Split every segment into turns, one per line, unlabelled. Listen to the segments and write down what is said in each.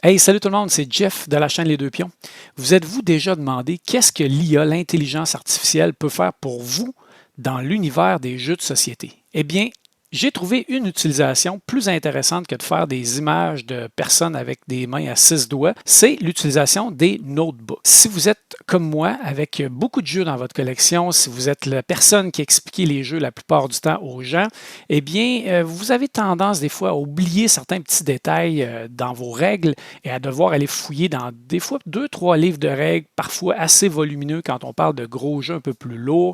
Hey, salut tout le monde, c'est Jeff de la chaîne Les Deux Pions. Vous êtes-vous déjà demandé qu'est-ce que l'IA, l'intelligence artificielle, peut faire pour vous dans l'univers des jeux de société? Eh bien, j'ai trouvé une utilisation plus intéressante que de faire des images de personnes avec des mains à 6 doigts. C'est l'utilisation des notebooks. Si vous êtes comme moi, avec beaucoup de jeux dans votre collection, si vous êtes la personne qui explique les jeux la plupart du temps aux gens, eh bien, vous avez tendance des fois à oublier certains petits détails dans vos règles et à devoir aller fouiller dans des fois 2, 3 livres de règles, parfois assez volumineux quand on parle de gros jeux un peu plus lourds.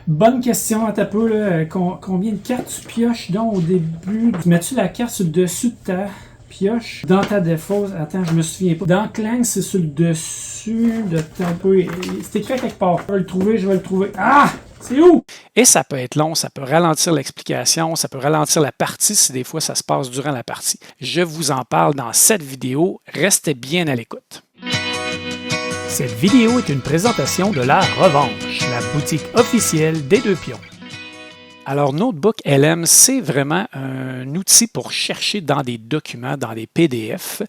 Bonne question à ta peu. Là. Combien de cartes tu pioches donc au début? Mets-tu la carte sur le dessus de ta pioche? Dans ta défausse, attends, je me souviens pas. Dans Clank, c'est sur le dessus de ta peu. C'est écrit quelque part. Je vais le trouver. Ah! C'est où?
Et ça peut être long, ça peut ralentir l'explication, ça peut ralentir la partie si des fois ça se passe durant la partie. Je vous en parle dans cette vidéo. Restez bien à l'écoute. Cette vidéo est une présentation de La Revanche, la boutique officielle des Deux Pions. Alors, Notebook LM, c'est vraiment un outil pour chercher dans des documents, dans des PDF,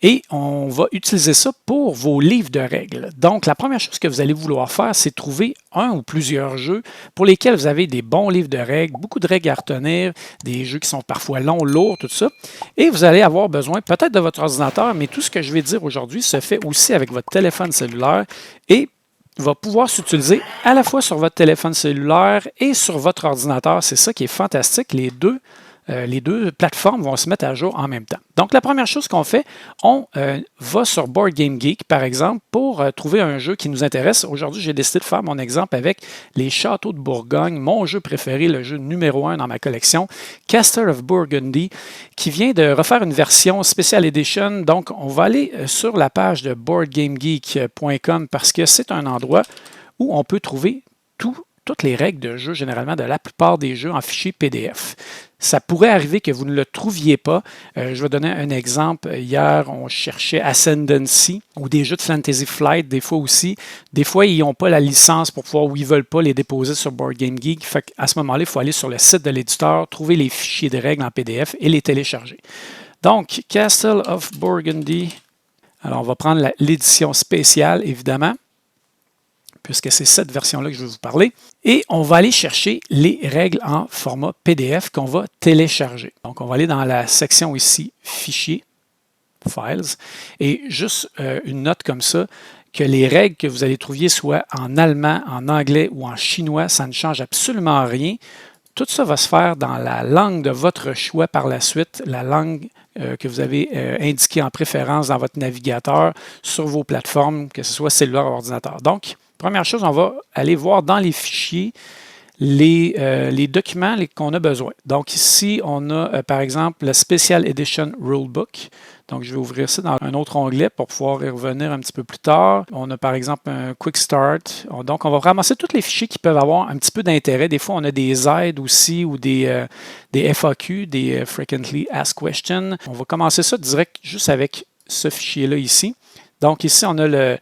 et on va utiliser ça pour vos livres de règles. Donc, la première chose que vous allez vouloir faire, c'est trouver un ou plusieurs jeux pour lesquels vous avez des bons livres de règles, beaucoup de règles à retenir, des jeux qui sont parfois longs, lourds, tout ça, et vous allez avoir besoin peut-être de votre ordinateur, mais tout ce que je vais dire aujourd'hui se fait aussi avec votre téléphone cellulaire et va pouvoir s'utiliser à la fois sur votre téléphone cellulaire et sur votre ordinateur. C'est ça qui est fantastique. Les deux plateformes vont se mettre à jour en même temps. Donc, la première chose qu'on fait, on va sur Board Game Geek, par exemple, pour trouver un jeu qui nous intéresse. Aujourd'hui, j'ai décidé de faire mon exemple avec les Châteaux de Bourgogne, mon jeu préféré, le jeu numéro 1 dans ma collection, Castle of Burgundy, qui vient de refaire une version Special Edition. Donc, on va aller sur la page de boardgamegeek.com parce que c'est un endroit où on peut trouver toutes les règles de jeu, généralement de la plupart des jeux en fichier PDF. Ça pourrait arriver que vous ne le trouviez pas. Je vais donner un exemple. Hier, on cherchait Ascendancy ou des jeux de Fantasy Flight, des fois aussi. Des fois, ils n'ont pas la licence pour pouvoir ou ils ne veulent pas les déposer sur Board Game Geek. Fait qu'à ce moment-là, il faut aller sur le site de l'éditeur, trouver les fichiers de règles en PDF et les télécharger. Donc, Castle of Burgundy. Alors, on va prendre l'édition spéciale, évidemment, puisque c'est cette version-là que je vais vous parler. Et on va aller chercher les règles en format PDF qu'on va télécharger. Donc, on va aller dans la section ici, Fichiers, Files, et juste une note comme ça, que les règles que vous allez trouver soient en allemand, en anglais ou en chinois, ça ne change absolument rien. Tout ça va se faire dans la langue de votre choix par la suite, la langue que vous avez indiquée en préférence dans votre navigateur, sur vos plateformes, que ce soit cellulaire ou ordinateur. Donc, première chose, on va aller voir dans les fichiers les documents qu'on a besoin. Donc ici, on a par exemple le Special Edition Rulebook. Donc je vais ouvrir ça dans un autre onglet pour pouvoir y revenir un petit peu plus tard. On a par exemple un Quick Start. Donc on va ramasser tous les fichiers qui peuvent avoir un petit peu d'intérêt. Des fois, on a des aides aussi ou des FAQ, des Frequently Asked Questions. On va commencer ça direct juste avec ce fichier-là ici. Donc ici, on a le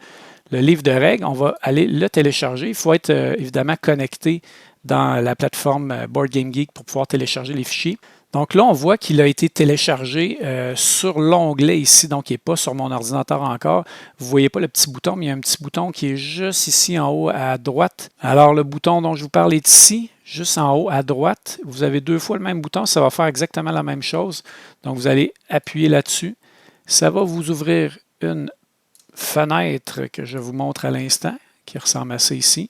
livre de règles, on va aller le télécharger. Il faut être évidemment connecté dans la plateforme Board Game Geek pour pouvoir télécharger les fichiers. Donc là, on voit qu'il a été téléchargé sur l'onglet ici, donc il n'est pas sur mon ordinateur encore. Vous ne voyez pas le petit bouton, mais il y a un petit bouton qui est juste ici en haut à droite. Alors le bouton dont je vous parle est ici, juste en haut à droite. Vous avez 2 fois le même bouton, ça va faire exactement la même chose. Donc vous allez appuyer là-dessus. Ça va vous ouvrir une fenêtre que je vous montre à l'instant, qui ressemble à ça ici.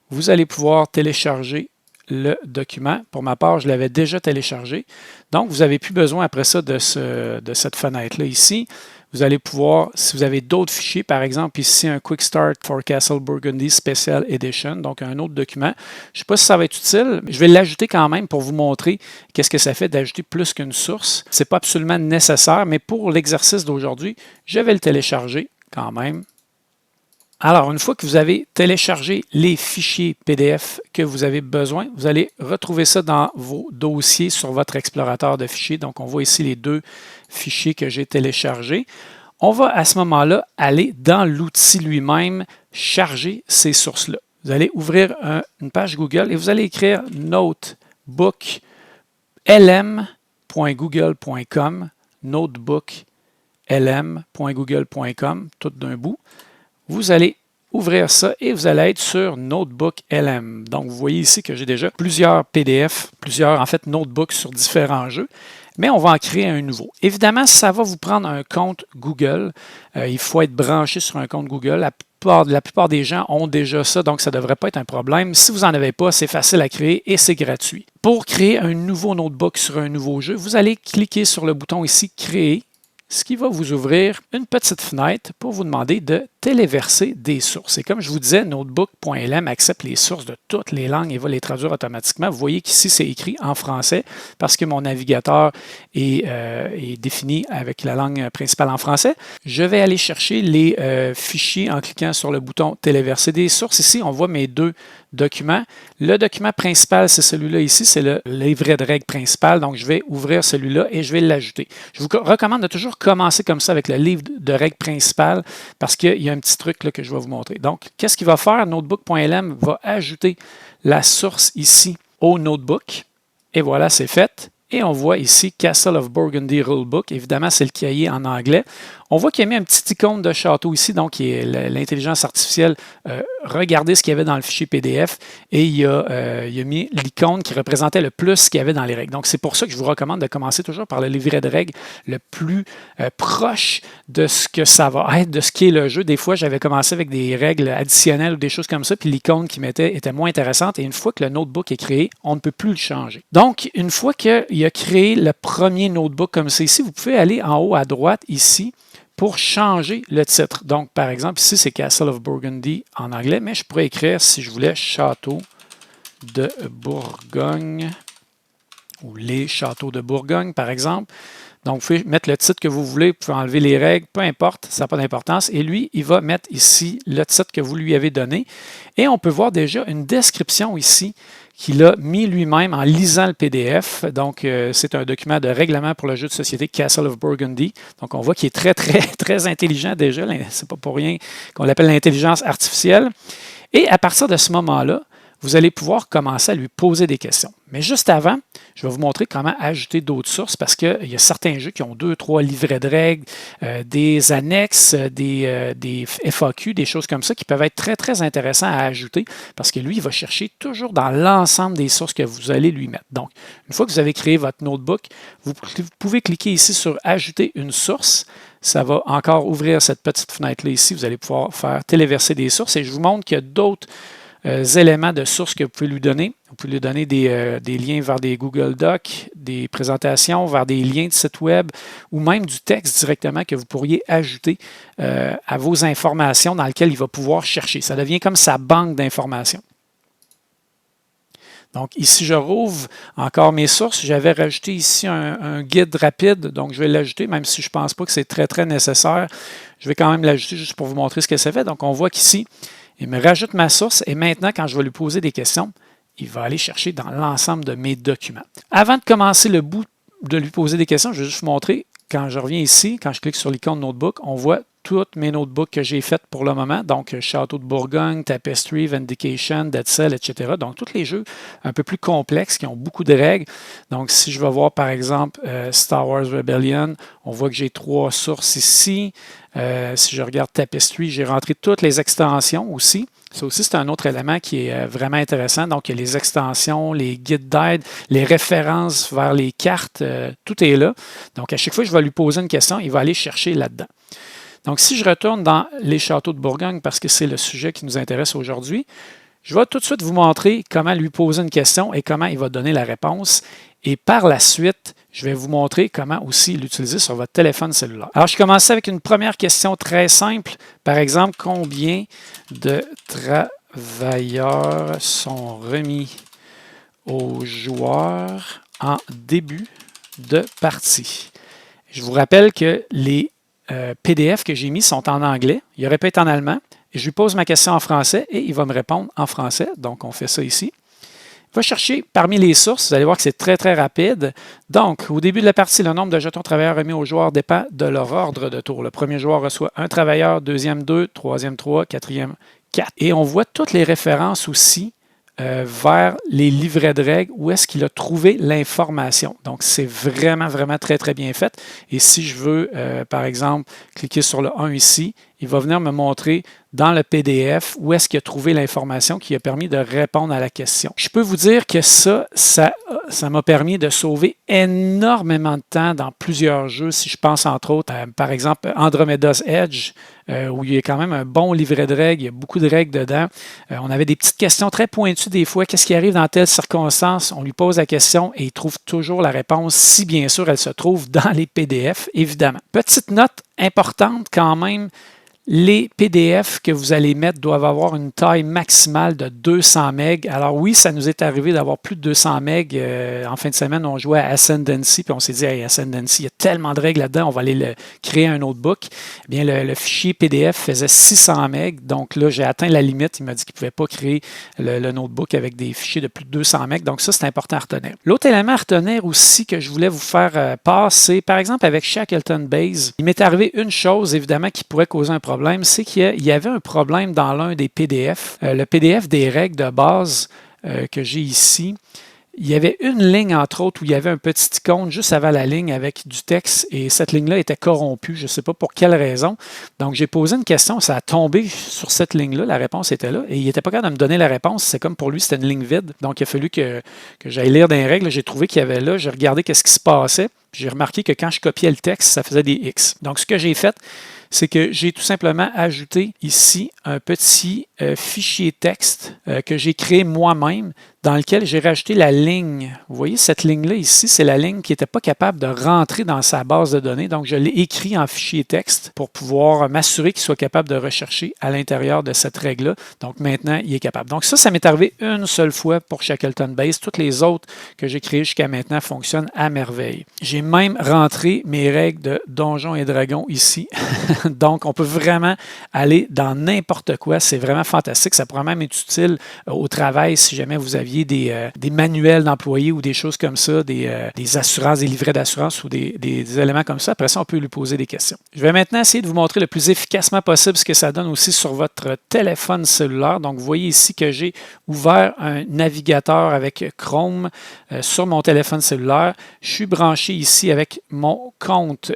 Vous allez pouvoir télécharger le document. Pour ma part, je l'avais déjà téléchargé. Donc, vous n'avez plus besoin après ça de cette fenêtre-là ici. Vous allez pouvoir, si vous avez d'autres fichiers, par exemple ici un Quick Start for Castle Burgundy Special Edition, donc un autre document. Je ne sais pas si ça va être utile, mais je vais l'ajouter quand même pour vous montrer qu'est-ce que ça fait d'ajouter plus qu'une source. Ce n'est pas absolument nécessaire, mais pour l'exercice d'aujourd'hui, je vais le télécharger quand même. Alors, une fois que vous avez téléchargé les fichiers PDF que vous avez besoin, vous allez retrouver ça dans vos dossiers sur votre explorateur de fichiers. Donc, on voit ici les 2 fichiers que j'ai téléchargés. On va à ce moment-là aller dans l'outil lui-même, charger ces sources-là. Vous allez ouvrir une page Google et vous allez écrire notebook lm.google.com, notebook notebooklm.google.com, tout d'un bout. Vous allez ouvrir ça et vous allez être sur Notebook LM. Donc, vous voyez ici que j'ai déjà plusieurs PDF, plusieurs, en fait, notebooks sur différents jeux, mais on va en créer un nouveau. Évidemment, ça va vous prendre un compte Google. Il faut être branché sur un compte Google. La plupart des gens ont déjà ça, donc ça ne devrait pas être un problème. Si vous n'en avez pas, c'est facile à créer et c'est gratuit. Pour créer un nouveau notebook sur un nouveau jeu, vous allez cliquer sur le bouton ici « Créer », ce qui va vous ouvrir une petite fenêtre pour vous demander de téléverser des sources. Et comme je vous disais, Notebook.lm accepte les sources de toutes les langues et va les traduire automatiquement. Vous voyez qu'ici, c'est écrit en français parce que mon navigateur est défini avec la langue principale en français. Je vais aller chercher les fichiers en cliquant sur le bouton « Téléverser des sources ». Ici, on voit mes deux documents. Le document principal, c'est celui-là ici, c'est le livret de règles principal. Donc, je vais ouvrir celui-là et je vais l'ajouter. Je vous recommande de toujours commencer comme ça avec le livre de règles principal parce qu'il y a un petit truc là que je vais vous montrer. Donc, qu'est-ce qu'il va faire? Notebook.lm va ajouter la source ici au notebook. Et voilà, c'est fait. Et on voit ici Castle of Burgundy Rulebook. Évidemment, c'est le cahier en anglais. On voit qu'il y a mis un petit icône de château ici, donc qui est l'intelligence artificielle. Regardez ce qu'il y avait dans le fichier PDF et il a mis l'icône qui représentait le plus ce qu'il y avait dans les règles. Donc, c'est pour ça que je vous recommande de commencer toujours par le livret de règles le plus proche de ce que ça va être, de ce qui est le jeu. Des fois, j'avais commencé avec des règles additionnelles ou des choses comme ça, puis l'icône qui mettait était moins intéressante. Et une fois que le notebook est créé, on ne peut plus le changer. Donc, une fois qu'il a créé le premier notebook comme c'est ici, vous pouvez aller en haut à droite ici pour changer le titre. Donc, par exemple, ici, c'est Castle of Burgundy en anglais, mais je pourrais écrire, si je voulais, Château de Bourgogne ou les Châteaux de Bourgogne, par exemple. Donc, vous pouvez mettre le titre que vous voulez, vous pouvez enlever les règles, peu importe, ça n'a pas d'importance. Et lui, il va mettre ici le titre que vous lui avez donné. Et on peut voir déjà une description ici qu'il a mis lui-même en lisant le PDF. Donc, c'est un document de règlement pour le jeu de société Castle of Burgundy. Donc, on voit qu'il est très, très, très intelligent déjà. Ce n'est pas pour rien qu'on l'appelle l'intelligence artificielle. Et à partir de ce moment-là, vous allez pouvoir commencer à lui poser des questions. Mais juste avant, je vais vous montrer comment ajouter d'autres sources parce qu'il y a certains jeux qui ont 2, 3 livrets de règles, des annexes, des FAQ, des choses comme ça qui peuvent être très, très intéressants à ajouter parce que lui, il va chercher toujours dans l'ensemble des sources que vous allez lui mettre. Donc, une fois que vous avez créé votre notebook, vous pouvez cliquer ici sur « Ajouter une source ». Ça va encore ouvrir cette petite fenêtre-là ici. Vous allez pouvoir faire téléverser des sources et je vous montre qu'il y a d'autres éléments de sources que vous pouvez lui donner. Vous pouvez lui donner des liens vers des Google Docs, des présentations, vers des liens de site web ou même du texte directement que vous pourriez ajouter à vos informations dans lesquelles il va pouvoir chercher. Ça devient comme sa banque d'informations. Donc, ici, je rouvre encore mes sources. J'avais rajouté ici un guide rapide, donc je vais l'ajouter, même si je ne pense pas que c'est très, très nécessaire. Je vais quand même l'ajouter juste pour vous montrer ce que ça fait. Donc, on voit qu'ici, il me rajoute ma source et maintenant, quand je vais lui poser des questions, il va aller chercher dans l'ensemble de mes documents. Avant de commencer le bout de lui poser des questions, je vais juste vous montrer, quand je reviens ici, quand je clique sur l'icône Notebook, on voit toutes mes notebooks que j'ai faites pour le moment. Donc, Château de Bourgogne, Tapestry, Vindication, Dead Cell, etc. Donc, tous les jeux un peu plus complexes qui ont beaucoup de règles. Donc, si je vais voir, par exemple, Star Wars Rebellion, on voit que j'ai 3 sources ici. Si je regarde Tapestry, j'ai rentré toutes les extensions aussi. Ça aussi, c'est un autre élément qui est vraiment intéressant. Donc, il y a les extensions, les guides d'aide, les références vers les cartes, tout est là. Donc, à chaque fois que je vais lui poser une question, il va aller chercher là-dedans. Donc, si je retourne dans les châteaux de Bourgogne, parce que c'est le sujet qui nous intéresse aujourd'hui, je vais tout de suite vous montrer comment lui poser une question et comment il va donner la réponse. Et par la suite, je vais vous montrer comment aussi l'utiliser sur votre téléphone cellulaire. Alors, je commence avec une première question très simple. Par exemple, combien de travailleurs sont remis aux joueurs en début de partie? Je vous rappelle que les PDF que j'ai mis sont en anglais. Il aurait pu être en allemand. Je lui pose ma question en français et il va me répondre en français. Donc, on fait ça ici. Il va chercher parmi les sources. Vous allez voir que c'est très, très rapide. Donc, au début de la partie, le nombre de jetons travailleurs remis aux joueurs dépend de leur ordre de tour. Le premier joueur reçoit 1 travailleur, deuxième 2, troisième 3, quatrième 4. Et on voit toutes les références aussi vers les livrets de règles où est-ce qu'il a trouvé l'information. Donc, c'est vraiment, vraiment très, très bien fait. Et si je veux, par exemple, cliquer sur le 1 ici, il va venir me montrer dans le PDF où est-ce qu'il a trouvé l'information qui a permis de répondre à la question. Je peux vous dire que ça m'a permis de sauver énormément de temps dans plusieurs jeux. Si je pense entre autres, par exemple, Andromeda's Edge, où il y a quand même un bon livret de règles, il y a beaucoup de règles dedans. On avait des petites questions très pointues des fois. Qu'est-ce qui arrive dans telle circonstance? On lui pose la question et il trouve toujours la réponse, si bien sûr elle se trouve dans les PDF, évidemment. Petite note importante quand même, les PDF que vous allez mettre doivent avoir une taille maximale de 200 MB. Alors oui, ça nous est arrivé d'avoir plus de 200 MB. En fin de semaine, on jouait à Ascendancy, puis on s'est dit, hey, Ascendancy, il y a tellement de règles là-dedans, on va aller créer un notebook. Eh bien, le fichier PDF faisait 600 MB, donc là, j'ai atteint la limite. Il m'a dit qu'il ne pouvait pas créer le notebook avec des fichiers de plus de 200 MB, donc ça, c'est important à retenir. L'autre élément à retenir aussi que je voulais vous faire passer, par exemple, avec Shackleton Base, il m'est arrivé une chose, évidemment, qui pourrait causer un problème, c'est qu'il y avait un problème dans l'un des PDF. Le PDF des règles de base que j'ai ici, il y avait une ligne, entre autres, où il y avait un petit icône juste avant la ligne avec du texte et cette ligne-là était corrompue. Je ne sais pas pour quelle raison. Donc, j'ai posé une question, ça a tombé sur cette ligne-là, la réponse était là et il n'était pas capable de me donner la réponse. C'est comme pour lui, c'était une ligne vide. Donc, il a fallu que j'aille lire dans les règles. J'ai trouvé qu'il y avait là, j'ai regardé qu'est-ce qui se passait. J'ai remarqué que quand je copiais le texte, ça faisait des X. Donc, ce que j'ai fait, c'est que j'ai tout simplement ajouté ici un petit fichier texte que j'ai créé moi-même dans lequel j'ai rajouté la ligne. Vous voyez, cette ligne-là ici, c'est la ligne qui n'était pas capable de rentrer dans sa base de données. Donc, je l'ai écrit en fichier texte pour pouvoir m'assurer qu'il soit capable de rechercher à l'intérieur de cette règle-là. Donc, maintenant, il est capable. Donc, ça m'est arrivé une seule fois pour Shackleton Base. Toutes les autres que j'ai créées jusqu'à maintenant fonctionnent à merveille. J'ai même rentré mes règles de Donjons et Dragons ici. Donc, on peut vraiment aller dans n'importe quoi. C'est vraiment fantastique. Ça pourrait même être utile au travail si jamais vous aviez des manuels d'employés ou des choses comme ça, des assurances, des livrets d'assurance ou des éléments comme ça. Après ça, on peut lui poser des questions. Je vais maintenant essayer de vous montrer le plus efficacement possible ce que ça donne aussi sur votre téléphone cellulaire. Donc, vous voyez ici que j'ai ouvert un navigateur avec Chrome sur mon téléphone cellulaire. Je suis branché ici avec mon compte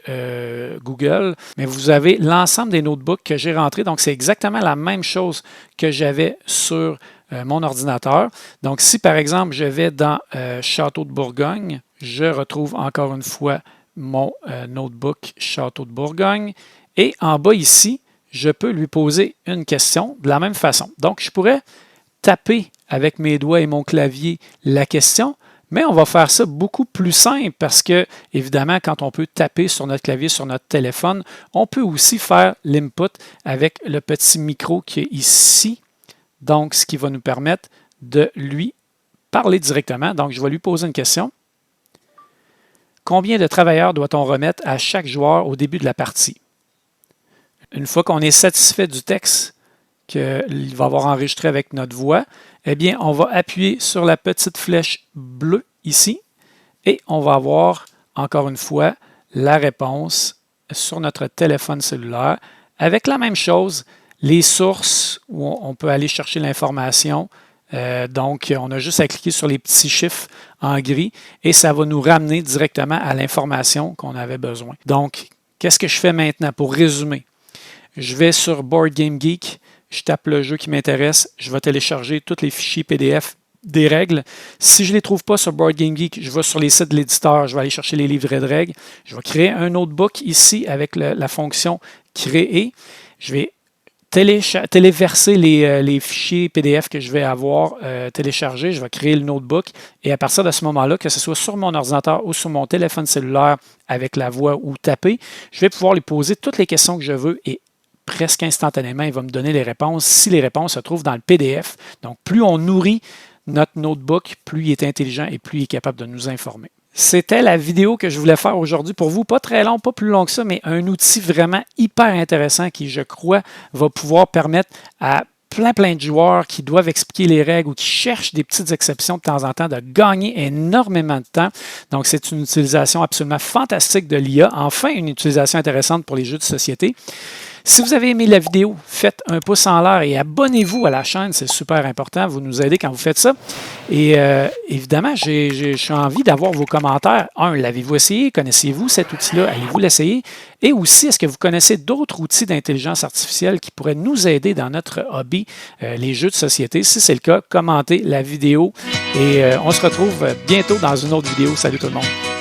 Google, mais vous avez l'ensemble des notebooks que j'ai rentrés. Donc, c'est exactement la même chose que j'avais sur mon ordinateur. Donc, si par exemple, je vais dans Château de Bourgogne, je retrouve encore une fois mon notebook Château de Bourgogne. Et en bas ici, je peux lui poser une question de la même façon. Donc, je pourrais taper avec mes doigts et mon clavier la question, mais on va faire ça beaucoup plus simple parce que, évidemment, quand on peut taper sur notre clavier, sur notre téléphone, on peut aussi faire l'input avec le petit micro qui est ici. Donc, ce qui va nous permettre de lui parler directement. Donc, je vais lui poser une question. Combien de travailleurs doit-on remettre à chaque joueur au début de la partie? Une fois qu'on est satisfait du texte qu'il va avoir enregistré avec notre voix, eh bien, on va appuyer sur la petite flèche bleue ici et on va avoir, encore une fois, la réponse sur notre téléphone cellulaire avec la même chose, les sources où on peut aller chercher l'information. Donc, on a juste à cliquer sur les petits chiffres en gris et ça va nous ramener directement à l'information qu'on avait besoin. Donc, qu'est-ce que je fais maintenant pour résumer? Je vais sur Board Game Geek, je tape le jeu qui m'intéresse, je vais télécharger tous les fichiers PDF des règles. Si je ne les trouve pas sur Board Game Geek, je vais sur les sites de l'éditeur, je vais aller chercher les livrets de règles. Je vais créer un notebook ici avec la fonction créer. Je vais téléverser les fichiers PDF que je vais avoir téléchargés. Je vais créer le notebook et à partir de ce moment-là, que ce soit sur mon ordinateur ou sur mon téléphone cellulaire avec la voix ou taper, je vais pouvoir lui poser toutes les questions que je veux et presque instantanément, il va me donner les réponses si les réponses se trouvent dans le PDF. Donc, plus on nourrit notre notebook, plus il est intelligent et plus il est capable de nous informer. C'était la vidéo que je voulais faire aujourd'hui pour vous. Pas très long, pas plus long que ça, mais un outil vraiment hyper intéressant qui, je crois, va pouvoir permettre à plein de joueurs qui doivent expliquer les règles ou qui cherchent des petites exceptions de temps en temps de gagner énormément de temps. Donc, c'est une utilisation absolument fantastique de l'IA. Enfin, une utilisation intéressante pour les jeux de société. Si vous avez aimé la vidéo, faites un pouce en l'air et abonnez-vous à la chaîne, c'est super important. Vous nous aidez quand vous faites ça. Et évidemment, j'ai envie d'avoir vos commentaires. L'avez-vous essayé? Connaissez-vous cet outil-là? Allez-vous l'essayer? Et aussi, est-ce que vous connaissez d'autres outils d'intelligence artificielle qui pourraient nous aider dans notre hobby, les jeux de société? Si c'est le cas, commentez la vidéo et on se retrouve bientôt dans une autre vidéo. Salut tout le monde!